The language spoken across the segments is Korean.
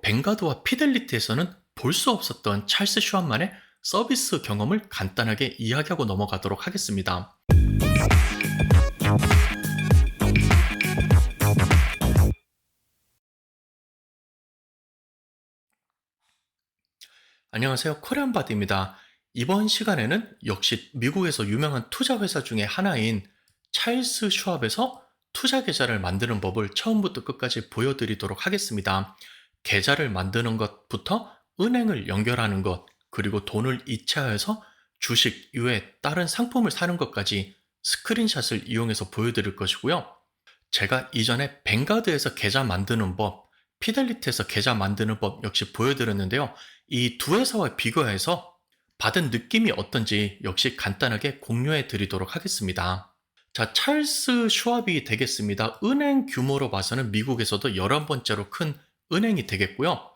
뱅가드와 피델리티에서는 볼 수 없었던 찰스 슈왑만의 서비스 경험을 간단하게 이야기하고 넘어가도록 하겠습니다. 안녕하세요. 코리안바디입니다. 이번 시간에는 역시 미국에서 유명한 투자 회사 중에 하나인 찰스 슈왑에서 투자 계좌를 만드는 법을 처음부터 끝까지 보여드리도록 하겠습니다. 계좌를 만드는 것부터 은행을 연결하는 것, 그리고 돈을 이체하여서 주식 이외에 다른 상품을 사는 것까지 스크린샷을 이용해서 보여드릴 것이고요. 제가 이전에 뱅가드에서 계좌 만드는 법, 피델리티에서 계좌 만드는 법 역시 보여드렸는데요. 이 두 회사와 비교해서 받은 느낌이 어떤지 역시 간단하게 공유해 드리도록 하겠습니다. 자, 찰스 슈왑이 되겠습니다. 은행 규모로 봐서는 미국에서도 11번째로 큰 은행이 되겠고요.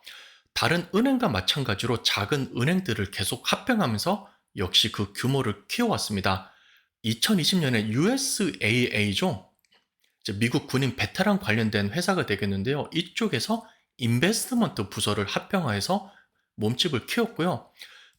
다른 은행과 마찬가지로 작은 은행들을 계속 합병하면서 역시 그 규모를 키워왔습니다. 2020년에 USAA죠. 미국 군인 베테랑 관련된 회사가 되겠는데요. 이쪽에서 인베스트먼트 부서를 합병하여서 몸집을 키웠고요.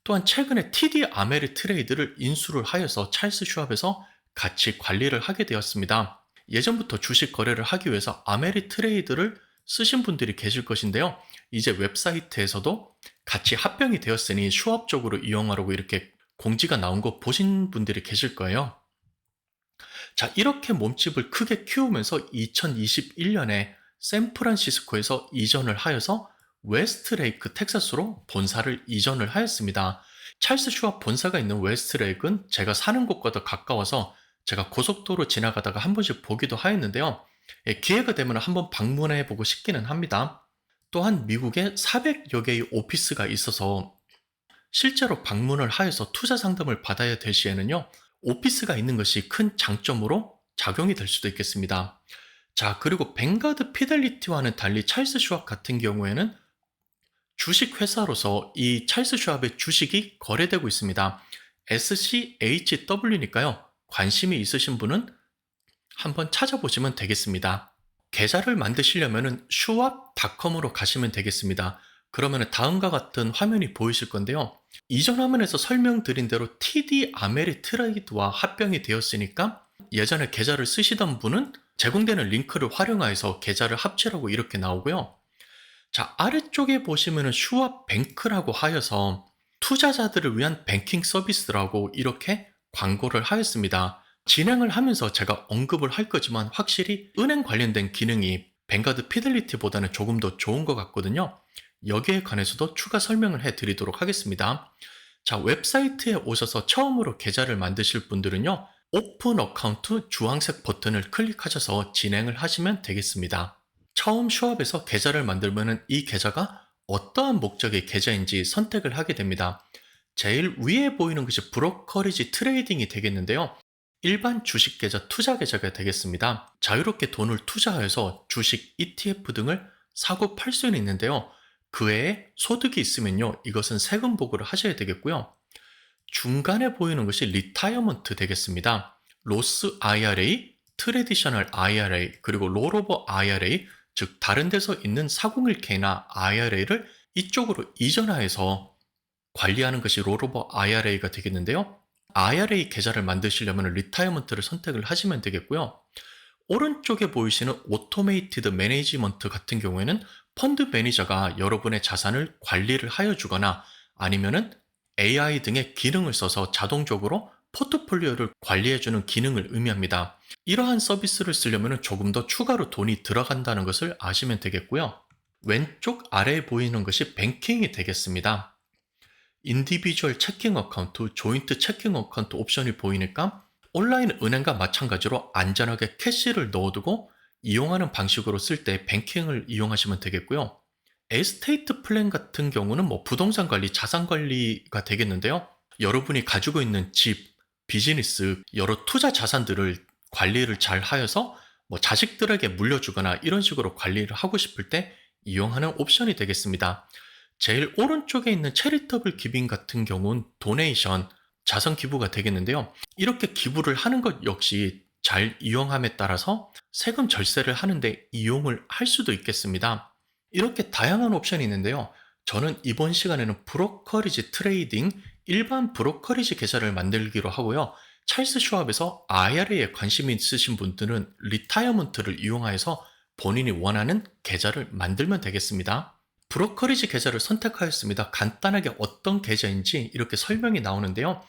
또한 최근에 TD 아메리트레이드를 인수를 하여서 찰스 슈왑에서 같이 관리를 하게 되었습니다. 예전부터 주식 거래를 하기 위해서 아메리트레이드를 쓰신 분들이 계실 것인데요. 이제 웹사이트에서도 같이 합병이 되었으니 슈왑 쪽으로 이용하라고 이렇게 공지가 나온 거 보신 분들이 계실 거예요. 자, 이렇게 몸집을 크게 키우면서 2021년에 샌프란시스코에서 이전을 하여서 웨스트레이크 텍사스로 본사를 이전을 하였습니다. 찰스 슈왑 본사가 있는 웨스트레이크는 제가 사는 곳과 가까워서 제가 고속도로 지나가다가 한 번씩 보기도 하였는데요. 기회가 되면 한번 방문해 보고 싶기는 합니다. 또한 미국에 400여 개의 오피스가 있어서 실제로 방문을 하여서 투자 상담을 받아야 될 시에는요, 오피스가 있는 것이 큰 장점으로 작용이 될 수도 있겠습니다. 자, 그리고 뱅가드 피델리티와는 달리 찰스 슈왑 같은 경우에는 주식 회사로서 이 찰스 슈왑의 주식이 거래되고 있습니다. SCHW니까요. 관심이 있으신 분은 한번 찾아보시면 되겠습니다. 계좌를 만드시려면 슈왑.com으로 가시면 되겠습니다. 그러면 다음과 같은 화면이 보이실 건데요. 이전 화면에서 설명드린 대로 TD 아메리트레이드와 합병이 되었으니까 예전에 계좌를 쓰시던 분은 제공되는 링크를 활용하여서 계좌를 합치라고 이렇게 나오고요. 자, 아래쪽에 보시면은 슈왑 뱅크라고 하여서 투자자들을 위한 뱅킹 서비스라고 이렇게 광고를 하였습니다. 진행을 하면서 제가 언급을 할 거지만 확실히 은행 관련된 기능이 뱅가드 피델리티보다는 조금 더 좋은 것 같거든요. 여기에 관해서도 추가 설명을 해 드리도록 하겠습니다. 자, 웹사이트에 오셔서 처음으로 계좌를 만드실 분들은요, 오픈 어카운트 주황색 버튼을 클릭하셔서 진행을 하시면 되겠습니다. 처음 슈왑에서 계좌를 만들면 이 계좌가 어떠한 목적의 계좌인지 선택을 하게 됩니다. 제일 위에 보이는 것이 브로커리지 트레이딩이 되겠는데요. 일반 주식 계좌, 투자 계좌가 되겠습니다. 자유롭게 돈을 투자해서 주식, ETF 등을 사고 팔 수는 있는데요. 그 외에 소득이 있으면요, 이것은 세금 보고를 하셔야 되겠고요. 중간에 보이는 것이 리타이어먼트 되겠습니다. 로스 IRA, 트래디셔널 IRA, 그리고 롤오버 IRA, 즉 다른 데서 있는 401k나 IRA를 이쪽으로 이전하여서 관리하는 것이 롤오버 IRA가 되겠는데요. IRA 계좌를 만드시려면 리타이어먼트를 선택을 하시면 되겠고요. 오른쪽에 보이시는 오토메이티드 매니지먼트 같은 경우에는 펀드 매니저가 여러분의 자산을 관리를 하여 주거나 아니면은 AI 등의 기능을 써서 자동적으로 포트폴리오를 관리해주는 기능을 의미합니다. 이러한 서비스를 쓰려면 조금 더 추가로 돈이 들어간다는 것을 아시면 되겠고요. 왼쪽 아래에 보이는 것이 뱅킹이 되겠습니다. 인디비주얼 체킹 어카운트, 조인트 체킹 어카운트 옵션이 보이니까 온라인 은행과 마찬가지로 안전하게 캐시를 넣어두고 이용하는 방식으로 쓸 때 뱅킹을 이용하시면 되겠고요. 에스테이트 플랜 같은 경우는 부동산 관리, 자산 관리가 되겠는데요. 여러분이 가지고 있는 집, 비즈니스, 여러 투자 자산들을 관리를 잘 하여서 자식들에게 물려주거나 이런 식으로 관리를 하고 싶을 때 이용하는 옵션이 되겠습니다. 제일 오른쪽에 있는 체리터블 기빙 같은 경우는 도네이션, 자선 기부가 되겠는데요. 이렇게 기부를 하는 것 역시 잘 이용함에 따라서 세금 절세를 하는데 이용을 할 수도 있겠습니다. 이렇게 다양한 옵션이 있는데요. 저는 이번 시간에는 브로커리지 트레이딩, 일반 브로커리지 계좌를 만들기로 하고요. 찰스 슈왑에서 IRA에 관심이 있으신 분들은 리타이어먼트를 이용하여서 본인이 원하는 계좌를 만들면 되겠습니다. 브로커리지 계좌를 선택하였습니다. 간단하게 어떤 계좌인지 이렇게 설명이 나오는데요.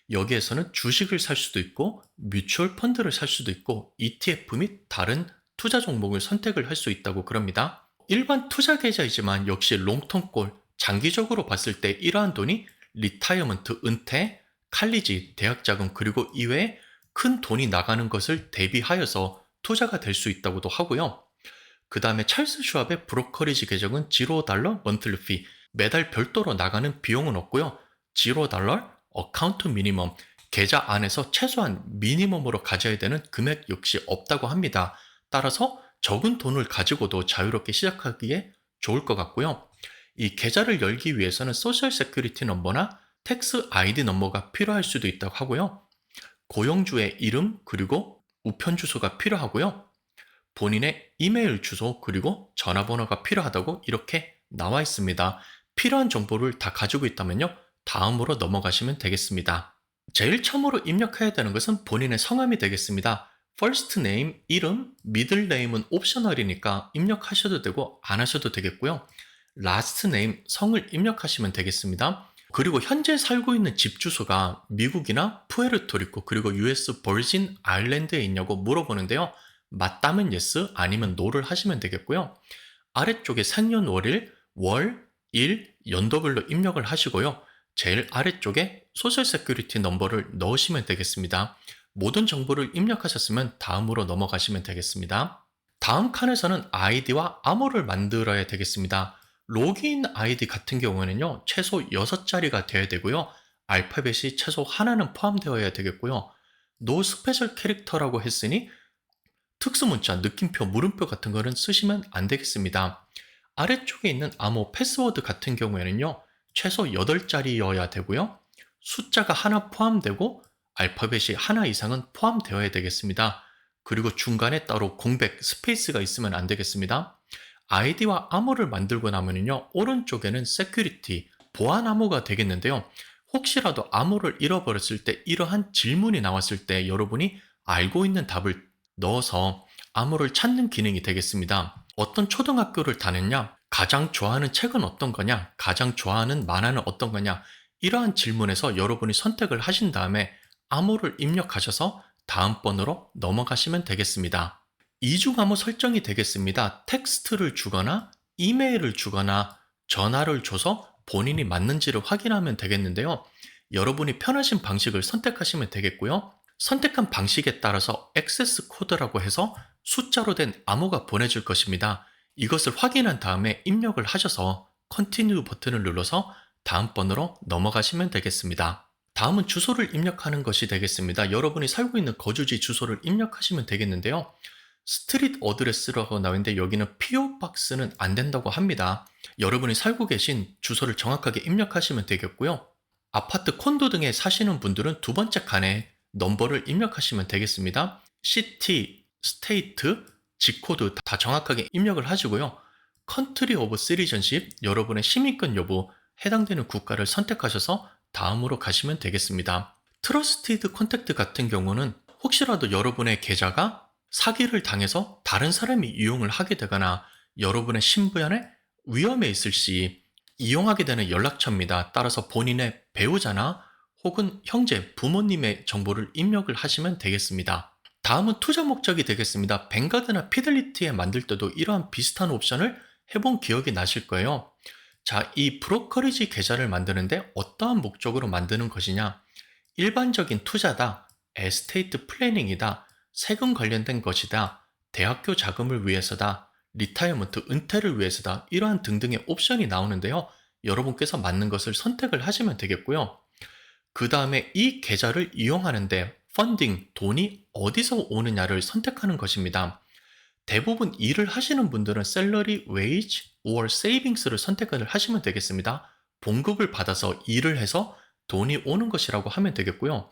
여기에서는 주식을 살 수도 있고 뮤추얼 펀드를 살 수도 있고 ETF 및 다른 투자 종목을 선택을 할 수 있다고 그럽니다. 일반 투자 계좌이지만 역시 롱텀골, 장기적으로 봤을 때 이러한 돈이 리타이어먼트, 은퇴, 칼리지, 대학자금 그리고 이외에 큰 돈이 나가는 것을 대비하여서 투자가 될 수 있다고도 하고요. 그 다음에 찰스 슈왑의 브로커리지 계정은 $0 먼틀리 피, 매달 별도로 나가는 비용은 없고요. $0 어카운트 미니멈, 계좌 안에서 최소한 미니멈으로 가져야 되는 금액 역시 없다고 합니다. 따라서 적은 돈을 가지고도 자유롭게 시작하기에 좋을 것 같고요. 이 계좌를 열기 위해서는 소셜 세큐리티 넘버나 텍스 아이디 넘버가 필요할 수도 있다고 하고요. 고용주의 이름 그리고 우편 주소가 필요하고요. 본인의 이메일 주소 그리고 전화번호가 필요하다고 이렇게 나와 있습니다. 필요한 정보를 다 가지고 있다면요. 다음으로 넘어가시면 되겠습니다. 제일 처음으로 입력해야 되는 것은 본인의 성함이 되겠습니다. first name, 이름, middle name은 옵셔널이니까 입력하셔도 되고 안 하셔도 되겠고요. last name, 성을 입력하시면 되겠습니다. 그리고 현재 살고 있는 집 주소가 미국이나 푸에르토리코 그리고 US 버진 아일랜드에 있냐고 물어보는데요. 맞다면 yes, 아니면 no를 하시면 되겠고요. 아래쪽에 생년월일, 월, 일, 연도별로 입력을 하시고요. 제일 아래쪽에 소셜 세큐리티 넘버를 넣으시면 되겠습니다. 모든 정보를 입력하셨으면 다음으로 넘어가시면 되겠습니다. 다음 칸에서는 아이디와 암호를 만들어야 되겠습니다. 로그인 아이디 같은 경우에는요, 최소 6자리가 되어야 되고요. 알파벳이 최소 하나는 포함되어야 되겠고요. 노 스페셜 캐릭터라고 했으니 특수문자, 느낌표, 물음표 같은 거는 쓰시면 안 되겠습니다. 아래쪽에 있는 암호 패스워드 같은 경우에는요, 최소 8자리여야 되고요. 숫자가 하나 포함되고 알파벳이 하나 이상은 포함되어야 되겠습니다. 그리고 중간에 따로 공백, 스페이스가 있으면 안 되겠습니다. 아이디와 암호를 만들고 나면요, 오른쪽에는 세큐리티, 보안 암호가 되겠는데요. 혹시라도 암호를 잃어버렸을 때 이러한 질문이 나왔을 때 여러분이 알고 있는 답을 넣어서 암호를 찾는 기능이 되겠습니다. 어떤 초등학교를 다녔냐? 가장 좋아하는 책은 어떤 거냐? 가장 좋아하는 만화는 어떤 거냐? 이러한 질문에서 여러분이 선택을 하신 다음에 암호를 입력하셔서 다음 번으로 넘어가시면 되겠습니다. 이중 암호 설정이 되겠습니다. 텍스트를 주거나 이메일을 주거나 전화를 줘서 본인이 맞는지를 확인하면 되겠는데요. 여러분이 편하신 방식을 선택하시면 되겠고요. 선택한 방식에 따라서 액세스 코드라고 해서 숫자로 된 암호가 보내질 것입니다. 이것을 확인한 다음에 입력을 하셔서 Continue 버튼을 눌러서 다음 번으로 넘어가시면 되겠습니다. 다음은 주소를 입력하는 것이 되겠습니다. 여러분이 살고 있는 거주지 주소를 입력하시면 되겠는데요. 스트릿 어드레스라고 나오는데 여기는 PO 박스는 안 된다고 합니다. 여러분이 살고 계신 주소를 정확하게 입력하시면 되겠고요. 아파트, 콘도 등에 사시는 분들은 두 번째 칸에 넘버를 입력하시면 되겠습니다. 시티, 스테이트, 지코드 다 정확하게 입력을 하시고요. 컨트리 오브 시리전십, 여러분의 시민권 여부, 해당되는 국가를 선택하셔서 다음으로 가시면 되겠습니다. 트러스티드 컨택트 같은 경우는 혹시라도 여러분의 계좌가 사기를 당해서 다른 사람이 이용을 하게 되거나 여러분의 신변에 위험에 있을 시 이용하게 되는 연락처입니다. 따라서 본인의 배우자나 혹은 형제, 부모님의 정보를 입력을 하시면 되겠습니다. 다음은 투자 목적이 되겠습니다. 뱅가드나 피델리티에 만들 때도 이러한 비슷한 옵션을 해본 기억이 나실 거예요. 자, 이 브로커리지 계좌를 만드는데 어떠한 목적으로 만드는 것이냐? 일반적인 투자다, 에스테이트 플래닝이다, 세금 관련된 것이다, 대학교 자금을 위해서다, 리타이어먼트, 은퇴를 위해서다, 이러한 등등의 옵션이 나오는데요. 여러분께서 맞는 것을 선택을 하시면 되겠고요. 그 다음에 이 계좌를 이용하는데 펀딩, 돈이 어디서 오느냐를 선택하는 것입니다. 대부분 일을 하시는 분들은 셀러리, 웨이지, or 세이빙스를 선택을 하시면 되겠습니다. 봉급을 받아서 일을 해서 돈이 오는 것이라고 하면 되겠고요.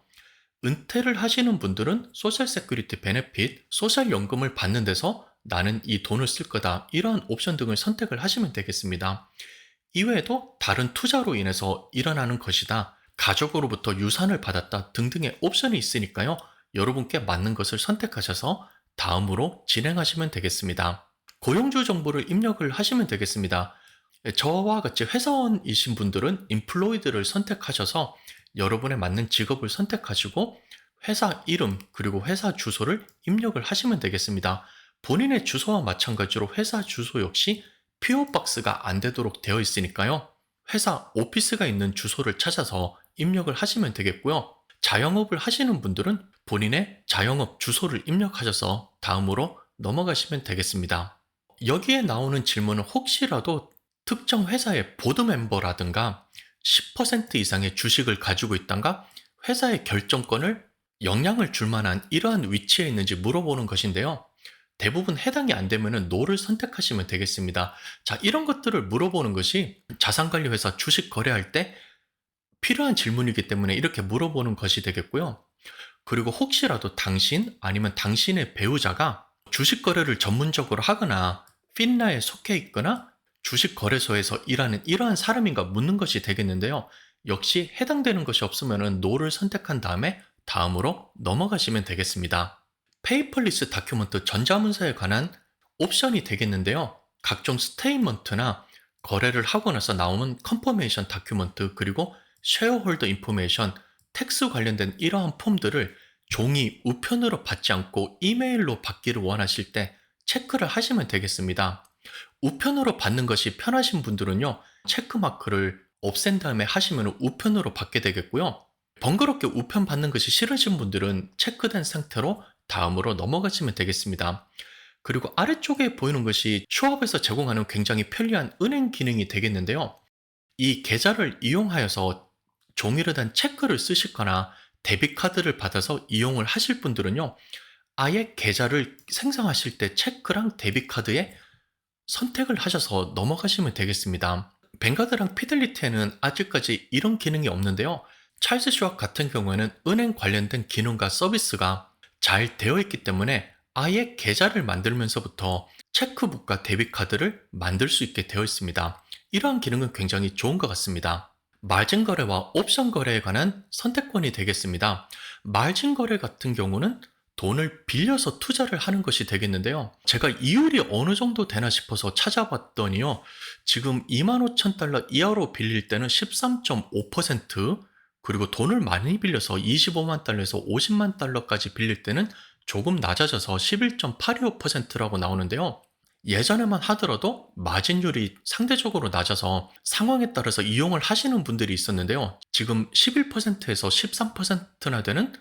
은퇴를 하시는 분들은 소셜 세큐리티 베네핏, 소셜 연금을 받는 데서 나는 이 돈을 쓸 거다. 이러한 옵션 등을 선택을 하시면 되겠습니다. 이외에도 다른 투자로 인해서 일어나는 것이다. 가족으로부터 유산을 받았다 등등의 옵션이 있으니까요. 여러분께 맞는 것을 선택하셔서 다음으로 진행하시면 되겠습니다. 고용주 정보를 입력을 하시면 되겠습니다. 저와 같이 회사원이신 분들은 인플로이드를 선택하셔서 여러분에 맞는 직업을 선택하시고 회사 이름 그리고 회사 주소를 입력을 하시면 되겠습니다. 본인의 주소와 마찬가지로 회사 주소 역시 PO박스가 안 되도록 되어 있으니까요. 회사 오피스가 있는 주소를 찾아서 입력을 하시면 되겠고요. 자영업을 하시는 분들은 본인의 자영업 주소를 입력하셔서 다음으로 넘어가시면 되겠습니다. 여기에 나오는 질문은 혹시라도 특정 회사의 보드 멤버라든가 10% 이상의 주식을 가지고 있던가 회사의 결정권을 영향을 줄 만한 이러한 위치에 있는지 물어보는 것인데요. 대부분 해당이 안 되면 노를 선택하시면 되겠습니다. 자, 이런 것들을 물어보는 것이 자산관리회사 주식 거래할 때 필요한 질문이기 때문에 이렇게 물어보는 것이 되겠고요. 그리고 혹시라도 당신 아니면 당신의 배우자가 주식 거래를 전문적으로 하거나 핀라에 속해 있거나 주식 거래소에서 일하는 이러한 사람인가 묻는 것이 되겠는데요. 역시 해당되는 것이 없으면 노를 선택한 다음에 다음으로 넘어가시면 되겠습니다. 페이퍼리스 다큐먼트 전자문서에 관한 옵션이 되겠는데요. 각종 스테이먼트나 거래를 하고 나서 나오는 컨퍼메이션 다큐먼트 그리고 쉐어홀더 인포메이션, 텍스 관련된 이러한 폼들을 종이 우편으로 받지 않고 이메일로 받기를 원하실 때 체크를 하시면 되겠습니다. 우편으로 받는 것이 편하신 분들은요, 체크마크를 없앤 다음에 하시면 우편으로 받게 되겠고요. 번거롭게 우편 받는 것이 싫으신 분들은 체크된 상태로 다음으로 넘어가시면 되겠습니다. 그리고 아래쪽에 보이는 것이 슈왑에서 제공하는 굉장히 편리한 은행 기능이 되겠는데요. 이 계좌를 이용하여서 종이로 된 체크를 쓰시거나 데비카드를 받아서 이용을 하실 분들은요, 아예 계좌를 생성하실 때 체크랑 데비카드에 선택을 하셔서 넘어가시면 되겠습니다. 뱅가드랑 피델리티에는 아직까지 이런 기능이 없는데요. 찰스 슈왑 같은 경우에는 은행 관련된 기능과 서비스가 잘 되어 있기 때문에 아예 계좌를 만들면서부터 체크북과 데비카드를 만들 수 있게 되어 있습니다. 이러한 기능은 굉장히 좋은 것 같습니다. 마진 거래와 옵션 거래에 관한 선택권이 되겠습니다. 마진 거래 같은 경우는 돈을 빌려서 투자를 하는 것이 되겠는데요. 제가 이율이 어느 정도 되나 싶어서 찾아봤더니요. 지금 25,000달러 이하로 빌릴 때는 13.5%, 그리고 돈을 많이 빌려서 25만 달러에서 50만 달러까지 빌릴 때는 조금 낮아져서 11.825%라고 나오는데요. 예전에만 하더라도 마진율이 상대적으로 낮아서 상황에 따라서 이용을 하시는 분들이 있었는데요. 지금 11%에서 13%나 되는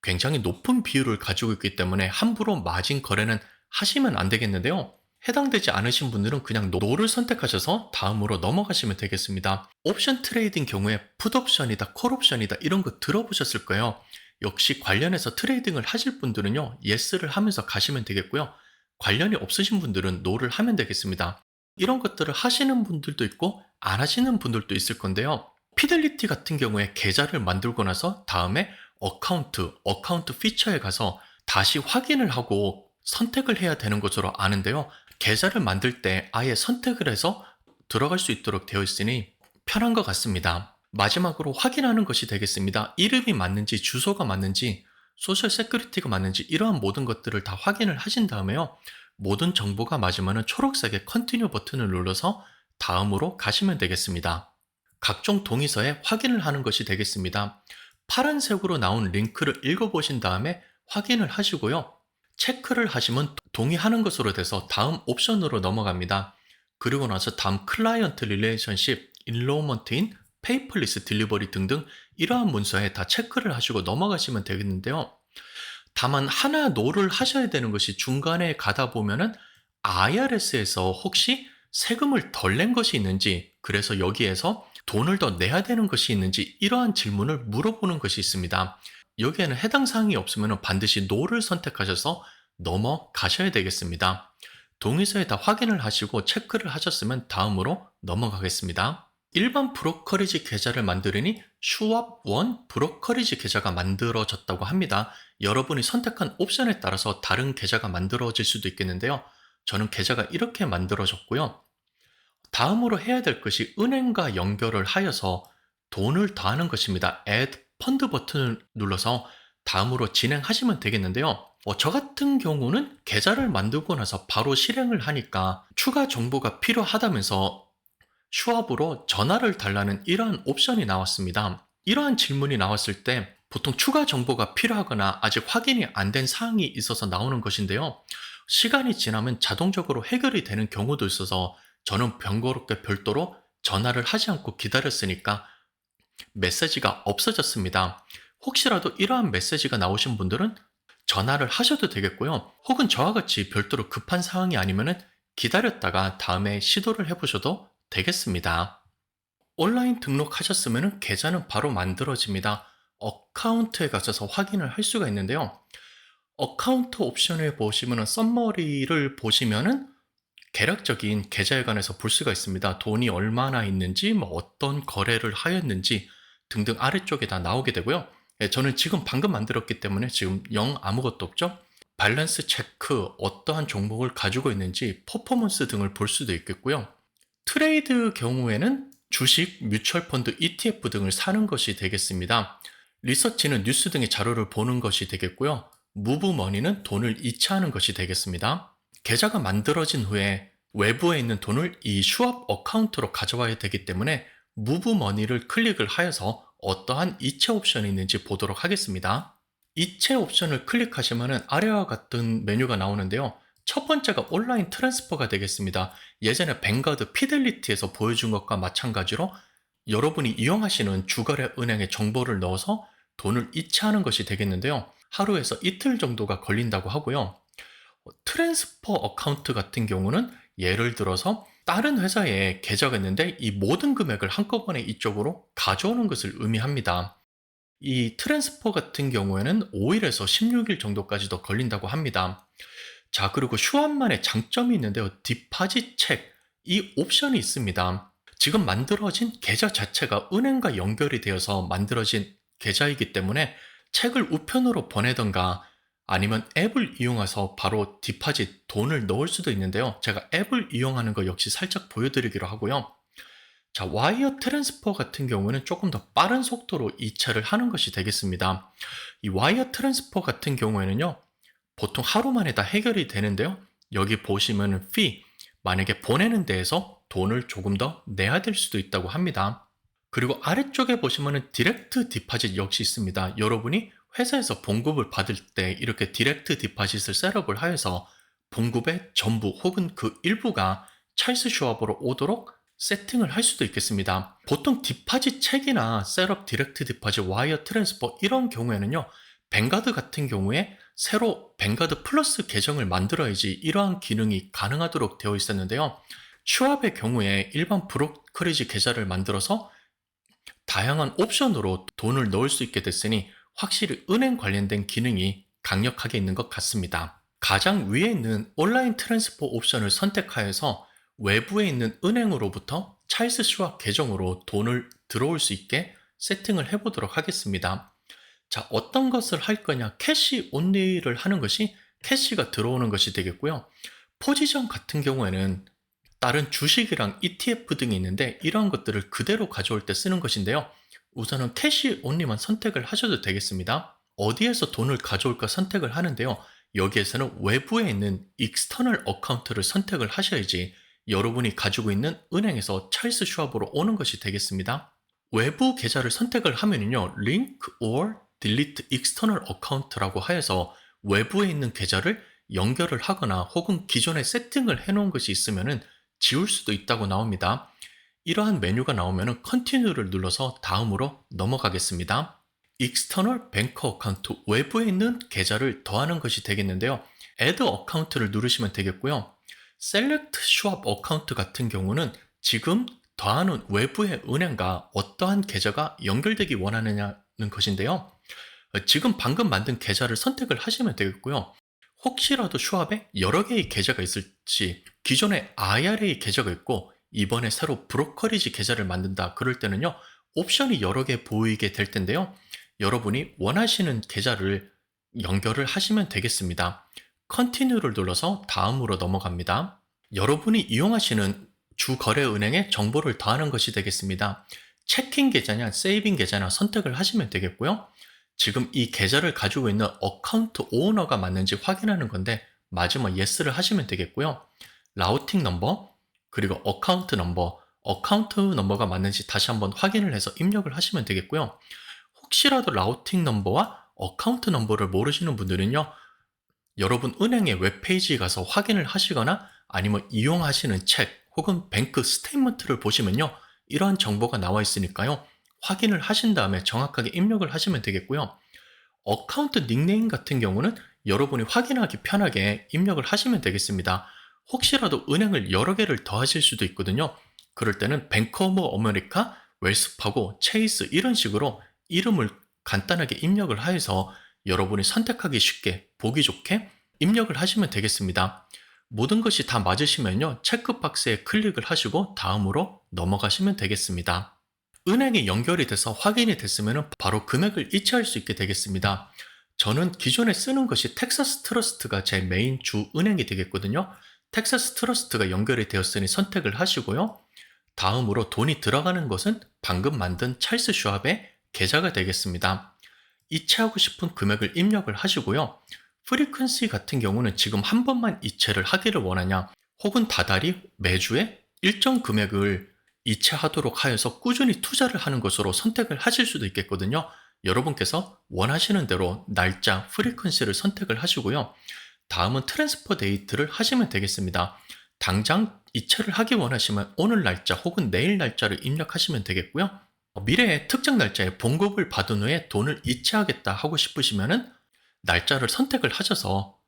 굉장히 높은 비율을 가지고 있기 때문에 함부로 마진 거래는 하시면 안 되겠는데요. 해당되지 않으신 분들은 그냥 노를 선택하셔서 다음으로 넘어가시면 되겠습니다. 옵션 트레이딩 경우에 풋옵션이다, 콜옵션이다 이런 거 들어보셨을 거예요. 역시 관련해서 트레이딩을 하실 분들은요, 예스를 하면서 가시면 되겠고요. 관련이 없으신 분들은 노를 하면 되겠습니다. 이런 것들을 하시는 분들도 있고 안 하시는 분들도 있을 건데요. 피델리티 같은 경우에 계좌를 만들고 나서 다음에 어카운트 피처에 가서 다시 확인을 하고 선택을 해야 되는 것으로 아는데요. 계좌를 만들 때 아예 선택을 해서 들어갈 수 있도록 되어 있으니 편한 것 같습니다. 마지막으로 확인하는 것이 되겠습니다. 이름이 맞는지, 주소가 맞는지, 소셜 세큐리티가 맞는지 이러한 모든 것들을 다 확인을 하신 다음에요. 모든 정보가 맞으면 초록색의 컨티뉴 버튼을 눌러서 다음으로 가시면 되겠습니다. 각종 동의서에 확인을 하는 것이 되겠습니다. 파란색으로 나온 링크를 읽어보신 다음에 확인을 하시고요. 체크를 하시면 동의하는 것으로 돼서 다음 옵션으로 넘어갑니다. 그리고 나서 다음 클라이언트 릴레이션십, 인로먼트인, 페이퍼리스 딜리버리 등등 이러한 문서에 다 체크를 하시고 넘어가시면 되겠는데요. 다만 하나 노를 하셔야 되는 것이 중간에 가다 보면은 IRS에서 혹시 세금을 덜 낸 것이 있는지, 그래서 여기에서 돈을 더 내야 되는 것이 있는지 이러한 질문을 물어보는 것이 있습니다. 여기에는 해당 사항이 없으면 반드시 노를 선택하셔서 넘어가셔야 되겠습니다. 동의서에 다 확인을 하시고 체크를 하셨으면 다음으로 넘어가겠습니다. 일반 브로커리지 계좌를 만들으니 슈왑 원 브로커리지 계좌가 만들어졌다고 합니다. 여러분이 선택한 옵션에 따라서 다른 계좌가 만들어질 수도 있겠는데요. 저는 계좌가 이렇게 만들어졌고요. 다음으로 해야 될 것이 은행과 연결을 하여서 돈을 더하는 것입니다. Add 펀드 버튼을 눌러서 다음으로 진행하시면 되겠는데요. 저 같은 경우는 계좌를 만들고 나서 바로 실행을 하니까 추가 정보가 필요하다면서 슈왑으로 전화를 달라는 이러한 옵션이 나왔습니다. 이러한 질문이 나왔을 때 보통 추가 정보가 필요하거나 아직 확인이 안 된 사항이 있어서 나오는 것인데요. 시간이 지나면 자동적으로 해결이 되는 경우도 있어서 저는 번거롭게 별도로 전화를 하지 않고 기다렸으니까 메시지가 없어졌습니다. 혹시라도 이러한 메시지가 나오신 분들은 전화를 하셔도 되겠고요. 혹은 저와 같이 별도로 급한 상황이 아니면은 기다렸다가 다음에 시도를 해보셔도 되겠습니다. 온라인 등록하셨으면 계좌는 바로 만들어집니다. 어카운트에 가셔서 확인을 할 수가 있는데요. 어카운트 옵션에 보시면은 썸머리를 보시면은 개략적인 계좌에 관해서 볼 수가 있습니다. 돈이 얼마나 있는지, 뭐 어떤 거래를 하였는지 등등 아래쪽에 다 나오게 되고요. 저는 지금 방금 만들었기 때문에 지금 영 아무것도 없죠. 밸런스 체크, 어떠한 종목을 가지고 있는지, 퍼포먼스 등을 볼 수도 있겠고요. 트레이드 경우에는 주식, 뮤추얼 펀드, ETF 등을 사는 것이 되겠습니다. 리서치는 뉴스 등의 자료를 보는 것이 되겠고요. 무브머니는 돈을 이체하는 것이 되겠습니다. 계좌가 만들어진 후에 외부에 있는 돈을 이 슈왑 어카운트로 가져와야 되기 때문에 무브머니를 클릭을 하여서 어떠한 이체 옵션이 있는지 보도록 하겠습니다. 이체 옵션을 클릭하시면 아래와 같은 메뉴가 나오는데요. 첫 번째가 온라인 트랜스퍼가 되겠습니다. 예전에 뱅가드 피델리티에서 보여준 것과 마찬가지로 여러분이 이용하시는 주거래 은행의 정보를 넣어서 돈을 이체하는 것이 되겠는데요. 하루에서 이틀 정도가 걸린다고 하고요. 트랜스퍼 어카운트 같은 경우는 예를 들어서 다른 회사에 계좌가 있는데 이 모든 금액을 한꺼번에 이쪽으로 가져오는 것을 의미합니다. 이 트랜스퍼 같은 경우에는 5일에서 16일 정도까지도 걸린다고 합니다. 자, 그리고 슈왑만의 장점이 있는데요. 디파짓 책, 이 옵션이 있습니다. 지금 만들어진 계좌 자체가 은행과 연결이 되어서 만들어진 계좌이기 때문에 책을 우편으로 보내던가 아니면 앱을 이용해서 바로 디파짓, 돈을 넣을 수도 있는데요. 제가 앱을 이용하는 거 역시 살짝 보여드리기로 하고요. 자, 와이어 트랜스퍼 같은 경우는 조금 더 빠른 속도로 이체를 하는 것이 되겠습니다. 이 와이어 트랜스퍼 같은 경우에는요, 보통 하루 만에 다 해결이 되는데요. 여기 보시면은 fee, 만약에 보내는 데에서 돈을 조금 더 내야 될 수도 있다고 합니다. 그리고 아래쪽에 보시면은 디렉트 디파짓 역시 있습니다. 여러분이 회사에서 봉급을 받을 때 이렇게 디렉트 디파짓을 셋업을 하여서 봉급의 전부 혹은 그 일부가 찰스 슈왑으로 오도록 세팅을 할 수도 있겠습니다. 보통 디파짓 책이나 셋업 디렉트 디파짓 와이어 트랜스퍼 이런 경우에는요. 뱅가드 같은 경우에 새로 뱅가드 플러스 계정을 만들어야지 이러한 기능이 가능하도록 되어 있었는데요. 슈왑의 경우에 일반 브로커리지 계좌를 만들어서 다양한 옵션으로 돈을 넣을 수 있게 됐으니 확실히 은행 관련된 기능이 강력하게 있는 것 같습니다. 가장 위에 있는 온라인 트랜스퍼 옵션을 선택하여서 외부에 있는 은행으로부터 찰스 슈왑 계정으로 돈을 들어올 수 있게 세팅을 해보도록 하겠습니다. 자, 어떤 것을 할 거냐? 캐시 온리를 하는 것이 캐시가 들어오는 것이 되겠고요. 포지션 같은 경우에는 다른 주식이랑 ETF 등이 있는데 이러한 것들을 그대로 가져올 때 쓰는 것인데요. 우선은 캐시 온리만 선택을 하셔도 되겠습니다. 어디에서 돈을 가져올까 선택을 하는데요. 여기에서는 외부에 있는 익스터널 어카운트를 선택을 하셔야지 여러분이 가지고 있는 은행에서 찰스 슈왑으로 오는 것이 되겠습니다. 외부 계좌를 선택을 하면요. Link or Delete External Account라고 하여서 외부에 있는 계좌를 연결을 하거나 혹은 기존에 세팅을 해놓은 것이 있으면은 지울 수도 있다고 나옵니다. 이러한 메뉴가 나오면 Continue를 눌러서 다음으로 넘어가겠습니다. External Bank Account, 외부에 있는 계좌를 더하는 것이 되겠는데요. Add Account를 누르시면 되겠고요. Select Shop Account 같은 경우는 지금 더하는 외부의 은행과 어떠한 계좌가 연결되기 원하느냐는 것인데요. 지금 방금 만든 계좌를 선택을 하시면 되겠고요. 혹시라도 슈왑에 여러 개의 계좌가 있을지, 기존에 IRA 계좌가 있고 이번에 새로 브로커리지 계좌를 만든다 그럴 때는요, 옵션이 여러 개 보이게 될 텐데요. 여러분이 원하시는 계좌를 연결을 하시면 되겠습니다. 컨티뉴를 눌러서 다음으로 넘어갑니다. 여러분이 이용하시는 주 거래 은행에 정보를 더하는 것이 되겠습니다. 체킹 계좌냐 세이빙 계좌냐 선택을 하시면 되겠고요. 지금 이 계좌를 가지고 있는 어카운트 오너가 맞는지 확인하는 건데 맞으면 예스를 하시면 되겠고요. 라우팅 넘버 그리고 어카운트 넘버가 맞는지 다시 한번 확인을 해서 입력을 하시면 되겠고요. 혹시라도 라우팅 넘버와 어카운트 넘버를 모르시는 분들은요. 여러분 은행의 웹페이지에 가서 확인을 하시거나 아니면 이용하시는 책 혹은 뱅크 스테이트먼트를 보시면요. 이러한 정보가 나와 있으니까요. 확인을 하신 다음에 정확하게 입력을 하시면 되겠고요. 어카운트 닉네임 같은 경우는 여러분이 확인하기 편하게 입력을 하시면 되겠습니다. 혹시라도 은행을 여러 개를 더 하실 수도 있거든요. 그럴 때는 뱅크 오브 아메리카, 웰스파고, 체이스 이런 식으로 이름을 간단하게 입력을 하여서 여러분이 선택하기 쉽게 보기 좋게 입력을 하시면 되겠습니다. 모든 것이 다 맞으시면요. 체크박스에 클릭을 하시고 다음으로 넘어가시면 되겠습니다. 은행이 연결이 돼서 확인이 됐으면 바로 금액을 이체할 수 있게 되겠습니다. 저는 기존에 쓰는 것이 텍사스 트러스트가 제 메인 주 은행이 되겠거든요. 텍사스 트러스트가 연결이 되었으니 선택을 하시고요. 다음으로 돈이 들어가는 것은 방금 만든 찰스 슈왑의 계좌가 되겠습니다. 이체하고 싶은 금액을 입력을 하시고요. 프리퀀시 같은 경우는 지금 한 번만 이체를 하기를 원하냐 혹은 다달이 매주에 일정 금액을 이체하도록 하여서 꾸준히 투자를 하는 것으로 선택을 하실 수도 있겠거든요. 여러분께서 원하시는 대로 날짜, 프리퀀시를 선택을 하시고요. 다음은 트랜스퍼 데이트를 하시면 되겠습니다. 당장 이체를 하기 원하시면 오늘 날짜 혹은 내일 날짜를 입력하시면 되겠고요. 미래의 특정 날짜에 봉급을 받은 후에 돈을 이체하겠다 하고 싶으시면은 날짜를 선택을 하셔서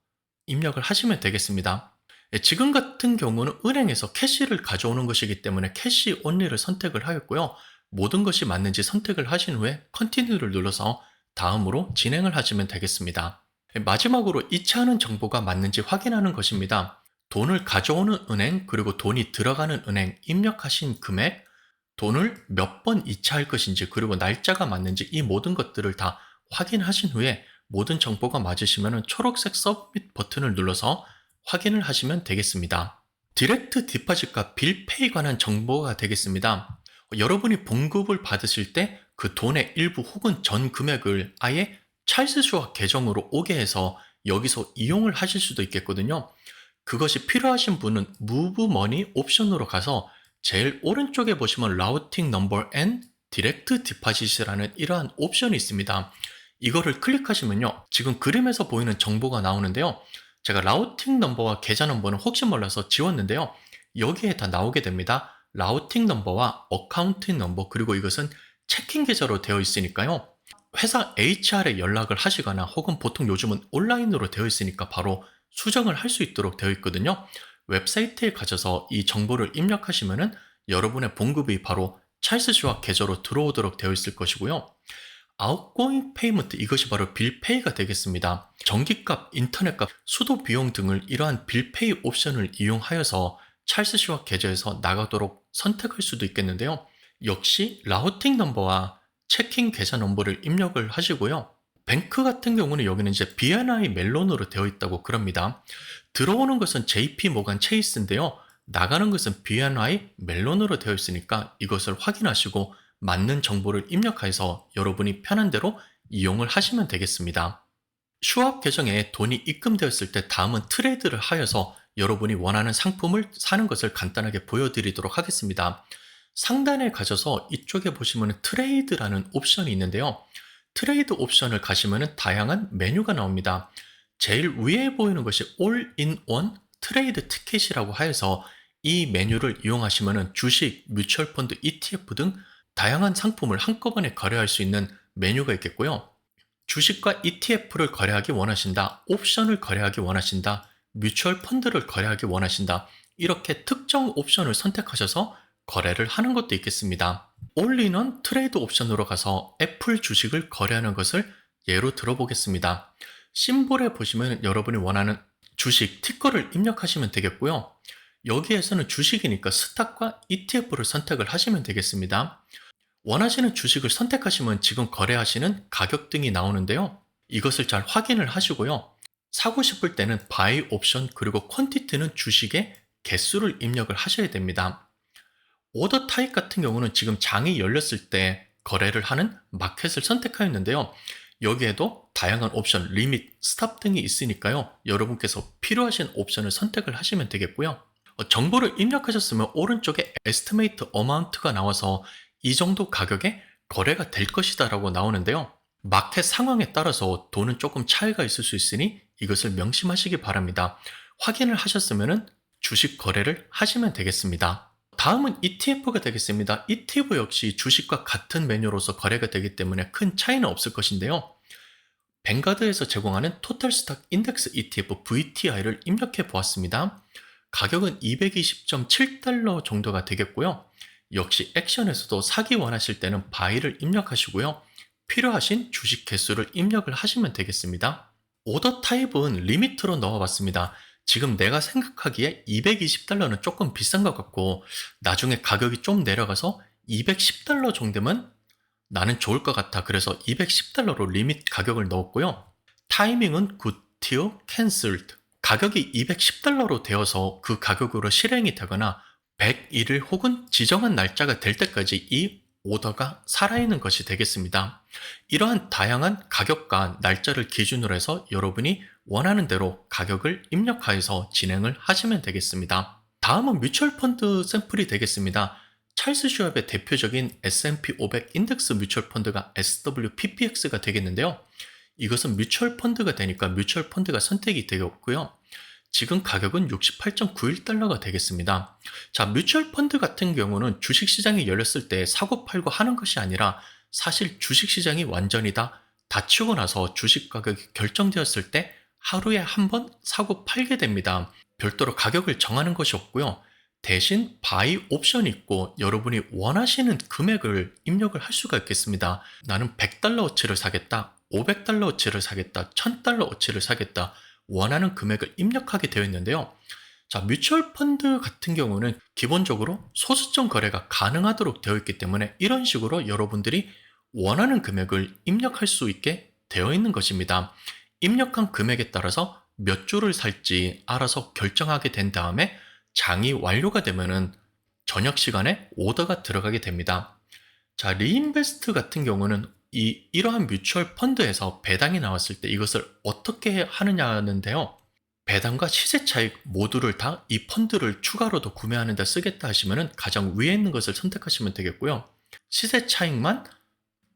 입력을 하시면 되겠습니다. 지금 같은 경우는 은행에서 캐시를 가져오는 것이기 때문에 캐시 온리를 선택을 하였고요. 모든 것이 맞는지 선택을 하신 후에 컨티뉴를 눌러서 다음으로 진행을 하시면 되겠습니다. 마지막으로 이체하는 정보가 맞는지 확인하는 것입니다. 돈을 가져오는 은행 그리고 돈이 들어가는 은행 입력하신 금액 돈을 몇 번 이체할 것인지 그리고 날짜가 맞는지 이 모든 것들을 다 확인하신 후에 모든 정보가 맞으시면 초록색 서브밋 버튼을 눌러서 확인을 하시면 되겠습니다. 디렉트 디파짓과 빌페이 관한 정보가 되겠습니다. 여러분이 봉급을 받으실 때 그 돈의 일부 혹은 전 금액을 아예 찰스 슈왑 계정으로 오게 해서 여기서 이용을 하실 수도 있겠거든요. 그것이 필요하신 분은 Move Money 옵션으로 가서 제일 오른쪽에 보시면 라우팅 넘버 앤 디렉트 디파짓이라는 이러한 옵션이 있습니다. 이거를 클릭하시면요. 지금 그림에서 보이는 정보가 나오는데요. 제가 라우팅 넘버와 계좌 넘버는 혹시 몰라서 지웠는데요. 여기에 다 나오게 됩니다. 라우팅 넘버와 어카운팅 넘버 그리고 이것은 체킹 계좌로 되어 있으니까요. 회사 HR에 연락을 하시거나 혹은 보통 요즘은 온라인으로 되어 있으니까 바로 수정을 할 수 있도록 되어 있거든요. 웹사이트에 가셔서 이 정보를 입력하시면은 여러분의 봉급이 바로 찰스 슈왑 계좌로 들어오도록 되어 있을 것이고요. 아웃고잉 페이먼트 이것이 바로 빌페이가 되겠습니다. 전기값, 인터넷값, 수도 비용 등을 이러한 빌페이 옵션을 이용하여서 찰스 슈왑 계좌에서 나가도록 선택할 수도 있겠는데요. 역시 라우팅 넘버와 체킹 계좌 넘버를 입력을 하시고요. 뱅크 같은 경우는 여기는 이제 BNI 멜론으로 되어 있다고 그럽니다. 들어오는 것은 JP 모간 체이스인데요. 나가는 것은 BNI 멜론으로 되어 있으니까 이것을 확인하시고 맞는 정보를 입력해서 여러분이 편한 대로 이용을 하시면 되겠습니다. 슈왑 계정에 돈이 입금되었을 때 다음은 트레이드를 하여서 여러분이 원하는 상품을 사는 것을 간단하게 보여드리도록 하겠습니다. 상단에 가셔서 이쪽에 보시면 트레이드라는 옵션이 있는데요. 트레이드 옵션을 가시면 다양한 메뉴가 나옵니다. 제일 위에 보이는 것이 All-in-One 트레이드 티켓이라고 하여서 이 메뉴를 이용하시면 주식, 뮤추얼 펀드, ETF 등 다양한 상품을 한꺼번에 거래할 수 있는 메뉴가 있겠고요. 주식과 ETF를 거래하기 원하신다, 옵션을 거래하기 원하신다, 뮤추얼 펀드를 거래하기 원하신다, 이렇게 특정 옵션을 선택하셔서 거래를 하는 것도 있겠습니다. 올인원 트레이드 옵션으로 가서 애플 주식을 거래하는 것을 예로 들어보겠습니다. 심볼에 보시면 여러분이 원하는 주식 티커를 입력하시면 되겠고요. 여기에서는 주식이니까 스탁과 ETF를 선택을 하시면 되겠습니다. 원하시는 주식을 선택하시면 지금 거래하시는 가격 등이 나오는데요. 이것을 잘 확인을 하시고요. 사고 싶을 때는 바이 옵션 그리고 퀀티티는 주식의 개수를 입력을 하셔야 됩니다. 오더 타입 같은 경우는 지금 장이 열렸을 때 거래를 하는 마켓을 선택하였는데요. 여기에도 다양한 옵션, 리밋, 스탑 등이 있으니까요. 여러분께서 필요하신 옵션을 선택을 하시면 되겠고요. 정보를 입력하셨으면 오른쪽에 에스티메이트 어마운트가 나와서 이 정도 가격에 거래가 될 것이다 라고 나오는데요. 마켓 상황에 따라서 돈은 조금 차이가 있을 수 있으니 이것을 명심하시기 바랍니다. 확인을 하셨으면 주식 거래를 하시면 되겠습니다. 다음은 ETF가 되겠습니다. ETF 역시 주식과 같은 메뉴로서 거래가 되기 때문에 큰 차이는 없을 것인데요. 뱅가드에서 제공하는 토탈 스탁 인덱스 ETF VTI를 입력해 보았습니다. 가격은 220.7달러 정도가 되겠고요. 역시 액션에서도 사기 원하실 때는 바이를 입력하시고요. 필요하신 주식 개수를 입력을 하시면 되겠습니다. 오더 타입은 리미트로 넣어봤습니다. 지금 내가 생각하기에 220달러는 조금 비싼 것 같고 나중에 가격이 좀 내려가서 210달러 정도면 나는 좋을 것 같아. 그래서 210달러로 리밋 가격을 넣었고요. 타이밍은 good till cancelled. 가격이 210달러로 되어서 그 가격으로 실행이 되거나 101일 혹은 지정한 날짜가 될 때까지 이 오더가 살아있는 것이 되겠습니다. 이러한 다양한 가격과 날짜를 기준으로 해서 여러분이 원하는 대로 가격을 입력하여서 진행을 하시면 되겠습니다. 다음은 뮤추얼 펀드 샘플이 되겠습니다. 찰스 슈왑의 대표적인 S&P 500 인덱스 뮤추얼 펀드가 SWPPX가 되겠는데요. 이것은 뮤추얼 펀드가 되니까 뮤추얼 펀드가 선택이 되었고요. 지금 가격은 68.91달러가 되겠습니다. 자, 뮤추얼 펀드 같은 경우는 주식시장이 열렸을 때 사고 팔고 하는 것이 아니라 사실 주식시장이 완전히 다 닫히고 나서 주식 가격이 결정되었을 때 하루에 한 번 사고 팔게 됩니다. 별도로 가격을 정하는 것이 없고요. 대신 바이 옵션이 있고 여러분이 원하시는 금액을 입력을 할 수가 있겠습니다. 나는 100달러어치를 사겠다, 500달러어치를 사겠다, 1000달러어치를 사겠다, 원하는 금액을 입력하게 되어 있는데요. 자, 뮤추얼 펀드 같은 경우는 기본적으로 소수점 거래가 가능하도록 되어 있기 때문에 이런 식으로 여러분들이 원하는 금액을 입력할 수 있게 되어 있는 것입니다. 입력한 금액에 따라서 몇 주를 살지 알아서 결정하게 된 다음에 장이 완료가 되면은 저녁 시간에 오더가 들어가게 됩니다. 자, 리인베스트 같은 경우는 이러한 뮤추얼 펀드에서 배당이 나왔을 때 이것을 어떻게 하느냐는데요. 배당과 시세 차익 모두를 다 이 펀드를 추가로도 구매하는 데 쓰겠다 하시면은 가장 위에 있는 것을 선택하시면 되겠고요. 시세 차익만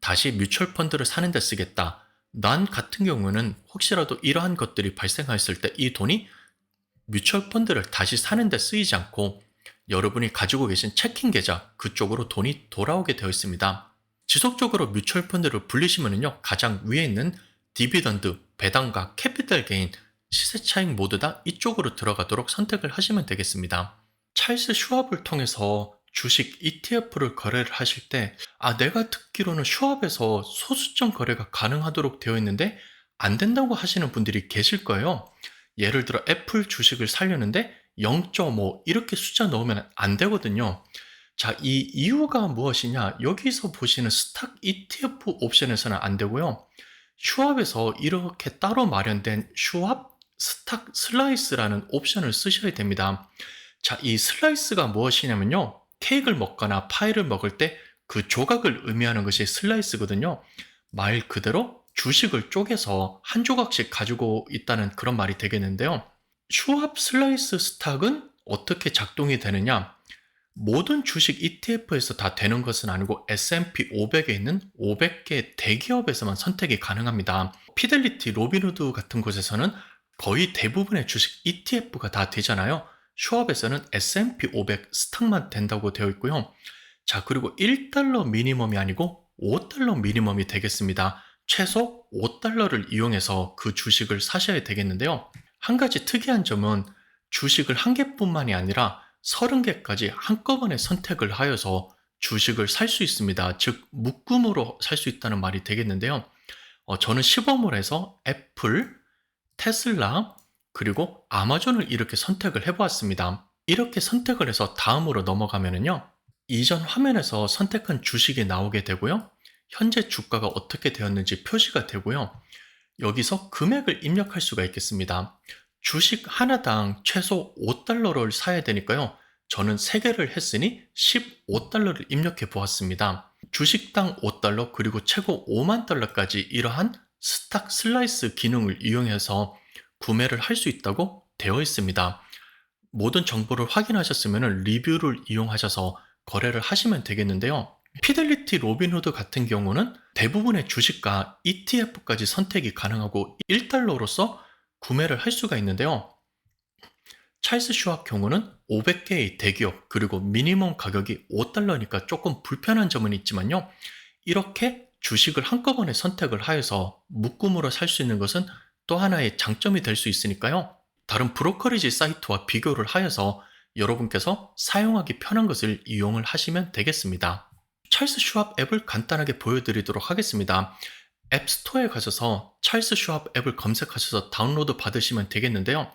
다시 뮤추얼 펀드를 사는 데 쓰겠다. 난 같은 경우는 혹시라도 이러한 것들이 발생했을 때 이 돈이 뮤추얼 펀드를 다시 사는 데 쓰이지 않고 여러분이 가지고 계신 체킹 계좌 그쪽으로 돈이 돌아오게 되어 있습니다. 지속적으로 뮤추얼 펀드를 불리시면요, 가장 위에 있는 디비던드, 배당과 캐피탈 게인, 시세 차익 모두 다 이쪽으로 들어가도록 선택을 하시면 되겠습니다. 찰스 슈왑을 통해서 주식 ETF를 거래를 하실 때 내가 듣기로는 슈왑에서 소수점 거래가 가능하도록 되어 있는데 안 된다고 하시는 분들이 계실 거예요. 예를 들어 애플 주식을 사려는데 0.5 이렇게 숫자 넣으면 안 되거든요. 자, 이 이유가 무엇이냐? 여기서 보시는 스탁 ETF 옵션에서는 안 되고요. 슈왑에서 이렇게 따로 마련된 슈왑 스탁 슬라이스라는 옵션을 쓰셔야 됩니다. 자, 이 슬라이스가 무엇이냐면요. 케이크를 먹거나 파이를 먹을 때 그 조각을 의미하는 것이 슬라이스거든요. 말 그대로 주식을 쪼개서 한 조각씩 가지고 있다는 그런 말이 되겠는데요. 슈왑 슬라이스 스탁은 어떻게 작동이 되느냐? 모든 주식 ETF에서 다 되는 것은 아니고 S&P 500에 있는 500개 대기업에서만 선택이 가능합니다. 피델리티, 로빈후드 같은 곳에서는 거의 대부분의 주식 ETF가 다 되잖아요. 슈왑에서는 S&P 500 스탁만 된다고 되어 있고요. 자, 그리고 1달러 미니멈이 아니고 5달러 미니멈이 되겠습니다. 최소 5달러를 이용해서 그 주식을 사셔야 되겠는데요. 한 가지 특이한 점은 주식을 한 개뿐만이 아니라 30개까지 한꺼번에 선택을 하여서 주식을 살 수 있습니다. 즉 묶음으로 살 수 있다는 말이 되겠는데요. 저는 시범을 해서 애플, 테슬라, 그리고 아마존을 이렇게 선택을 해보았습니다. 이렇게 선택을 해서 다음으로 넘어가면요. 이전 화면에서 선택한 주식이 나오게 되고요. 현재 주가가 어떻게 되었는지 표시가 되고요. 여기서 금액을 입력할 수가 있겠습니다. 주식 하나당 최소 5달러를 사야 되니까요. 저는 3개를 했으니 15달러를 입력해 보았습니다. 주식당 5달러 그리고 최고 5만 달러까지 이러한 스탁 슬라이스 기능을 이용해서 구매를 할 수 있다고 되어 있습니다. 모든 정보를 확인하셨으면 리뷰를 이용하셔서 거래를 하시면 되겠는데요. 피델리티 로빈후드 같은 경우는 대부분의 주식과 ETF까지 선택이 가능하고 1달러로서 구매를 할 수가 있는데요. 찰스 슈왑 경우는 500개의 대기업 그리고 미니멈 가격이 5달러니까 조금 불편한 점은 있지만요. 이렇게 주식을 한꺼번에 선택을 하여서 묶음으로 살 수 있는 것은 또 하나의 장점이 될 수 있으니까요. 다른 브로커리지 사이트와 비교를 하여서 여러분께서 사용하기 편한 것을 이용을 하시면 되겠습니다. 찰스 슈왑 앱을 간단하게 보여드리도록 하겠습니다. 앱스토어에 가셔서 찰스 슈왑 앱을 검색하셔서 다운로드 받으시면 되겠는데요.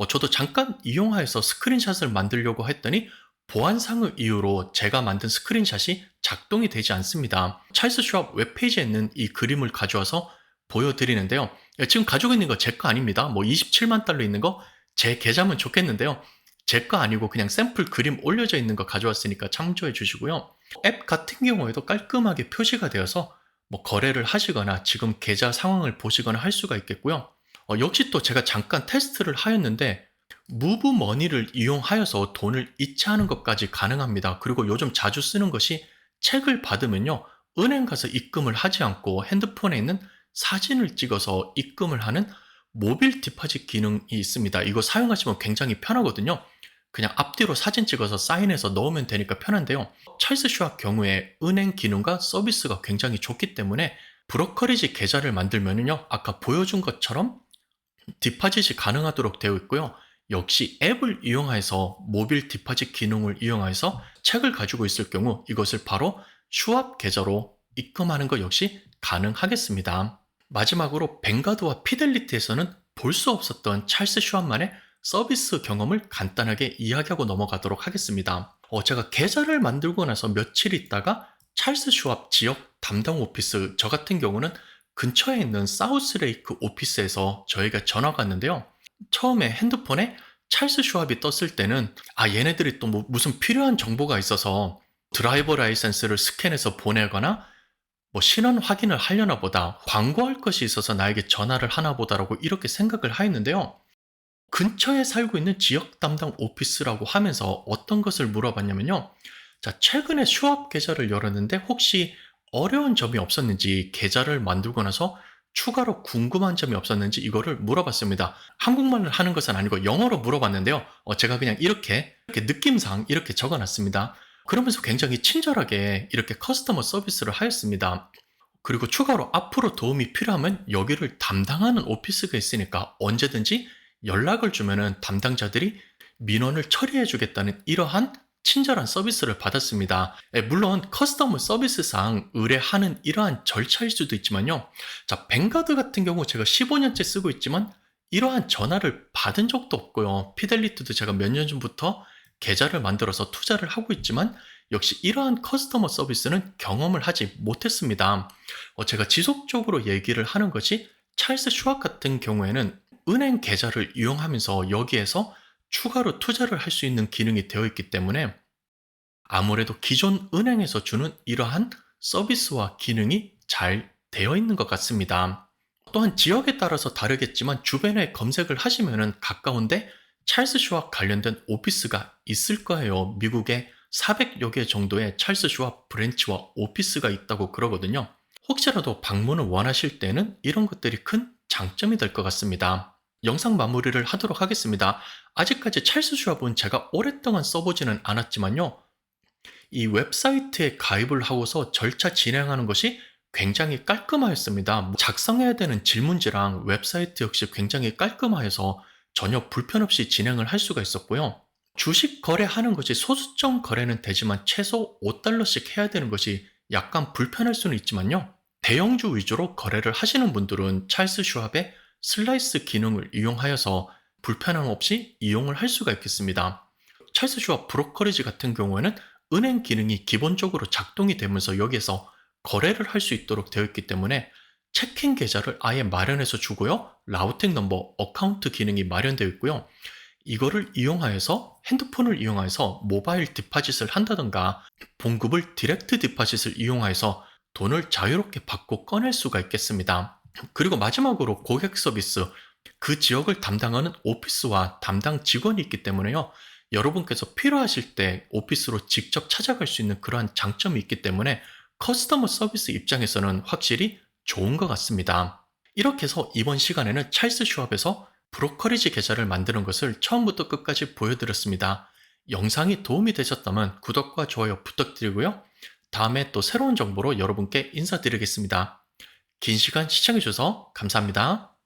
저도 잠깐 이용하여서 스크린샷을 만들려고 했더니 보안상의 이유로 제가 만든 스크린샷이 작동이 되지 않습니다. 찰스 슈왑 웹페이지에 있는 이 그림을 가져와서 보여드리는데요. 지금 가지고 있는 거 제 거 아닙니다. 27만 달러 있는 거 제 계좌면 좋겠는데요. 제 거 아니고 그냥 샘플 그림 올려져 있는 거 가져왔으니까 참조해 주시고요. 앱 같은 경우에도 깔끔하게 표시가 되어서 거래를 하시거나 지금 계좌 상황을 보시거나 할 수가 있겠고요. 역시 또 제가 잠깐 테스트를 하였는데 무브 머니를 이용하여서 돈을 이체하는 것까지 가능합니다. 그리고 요즘 자주 쓰는 것이 책을 받으면요. 은행 가서 입금을 하지 않고 핸드폰에 있는 사진을 찍어서 입금을 하는 모빌 디파짓 기능이 있습니다. 이거 사용하시면 굉장히 편하거든요. 그냥 앞뒤로 사진 찍어서 사인해서 넣으면 되니까 편한데요. 찰스 슈왑 경우에 은행 기능과 서비스가 굉장히 좋기 때문에 브로커리지 계좌를 만들면요. 아까 보여준 것처럼 디파짓이 가능하도록 되어 있고요. 역시 앱을 이용해서 모빌 디파짓 기능을 이용해서 책을 가지고 있을 경우 이것을 바로 슈왑 계좌로 입금하는 것 역시 가능하겠습니다. 마지막으로 뱅가드와 피델리티에서는 볼 수 없었던 찰스 슈왑만의 서비스 경험을 간단하게 이야기하고 넘어가도록 하겠습니다. 제가 계좌를 만들고 나서 며칠 있다가 찰스 슈왑 지역 담당 오피스, 저 같은 경우는 근처에 있는 사우스레이크 오피스에서 저희가 전화가 왔는데요. 처음에 핸드폰에 찰스 슈왑이 떴을 때는 얘네들이 또 무슨 필요한 정보가 있어서 드라이버 라이센스를 스캔해서 보내거나 신원 확인을 하려나 보다, 광고할 것이 있어서 나에게 전화를 하나 보다라고 이렇게 생각을 하였는데요. 근처에 살고 있는 지역 담당 오피스라고 하면서 어떤 것을 물어봤냐면요. 자, 최근에 슈왑 계좌를 열었는데 혹시 어려운 점이 없었는지, 계좌를 만들고 나서 추가로 궁금한 점이 없었는지 이거를 물어봤습니다. 한국말을 하는 것은 아니고 영어로 물어봤는데요. 제가 그냥 이렇게 느낌상 이렇게 적어놨습니다. 그러면서 굉장히 친절하게 이렇게 커스터머 서비스를 하였습니다. 그리고 추가로 앞으로 도움이 필요하면 여기를 담당하는 오피스가 있으니까 언제든지 연락을 주면은 담당자들이 민원을 처리해 주겠다는 이러한 친절한 서비스를 받았습니다. 물론 커스터머 서비스상 의뢰하는 이러한 절차일 수도 있지만요. 자, 뱅가드 같은 경우 제가 15년째 쓰고 있지만 이러한 전화를 받은 적도 없고요. 피델리티도 제가 몇 년 전부터 계좌를 만들어서 투자를 하고 있지만 역시 이러한 커스터머 서비스는 경험을 하지 못했습니다. 제가 지속적으로 얘기를 하는 것이 찰스 슈왑 같은 경우에는 은행 계좌를 이용하면서 여기에서 추가로 투자를 할 수 있는 기능이 되어 있기 때문에 아무래도 기존 은행에서 주는 이러한 서비스와 기능이 잘 되어 있는 것 같습니다. 또한 지역에 따라서 다르겠지만 주변에 검색을 하시면은 가까운데 찰스 슈왑 관련된 오피스가 있을 거예요. 미국에 400여 개 정도의 찰스 슈왑 브랜치와 오피스가 있다고 그러거든요. 혹시라도 방문을 원하실 때는 이런 것들이 큰 장점이 될 것 같습니다. 영상 마무리를 하도록 하겠습니다. 아직까지 찰스 슈왑은 제가 오랫동안 써보지는 않았지만요. 이 웹사이트에 가입을 하고서 절차 진행하는 것이 굉장히 깔끔하였습니다. 작성해야 되는 질문지랑 웹사이트 역시 굉장히 깔끔하여서 전혀 불편 없이 진행을 할 수가 있었고요. 주식 거래하는 것이 소수점 거래는 되지만 최소 5달러씩 해야 되는 것이 약간 불편할 수는 있지만요. 대형주 위주로 거래를 하시는 분들은 찰스 슈왑의 슬라이스 기능을 이용하여서 불편함 없이 이용을 할 수가 있겠습니다. 찰스 슈왑 브로커리지 같은 경우에는 은행 기능이 기본적으로 작동이 되면서 여기에서 거래를 할 수 있도록 되어 있기 때문에 체킹 계좌를 아예 마련해서 주고요. 라우팅 넘버, 어카운트 기능이 마련되어 있고요. 이거를 이용하여서 핸드폰을 이용해서 모바일 디파짓을 한다던가 봉급을 디렉트 디파짓을 이용해서 돈을 자유롭게 받고 꺼낼 수가 있겠습니다. 그리고 마지막으로 고객 서비스, 그 지역을 담당하는 오피스와 담당 직원이 있기 때문에요. 여러분께서 필요하실 때 오피스로 직접 찾아갈 수 있는 그러한 장점이 있기 때문에 커스터머 서비스 입장에서는 확실히 좋은 것 같습니다. 이렇게 해서 이번 시간에는 찰스 슈왑에서 브로커리지 계좌를 만드는 것을 처음부터 끝까지 보여드렸습니다. 영상이 도움이 되셨다면 구독과 좋아요 부탁드리고요. 다음에 또 새로운 정보로 여러분께 인사드리겠습니다. 긴 시간 시청해주셔서 감사합니다.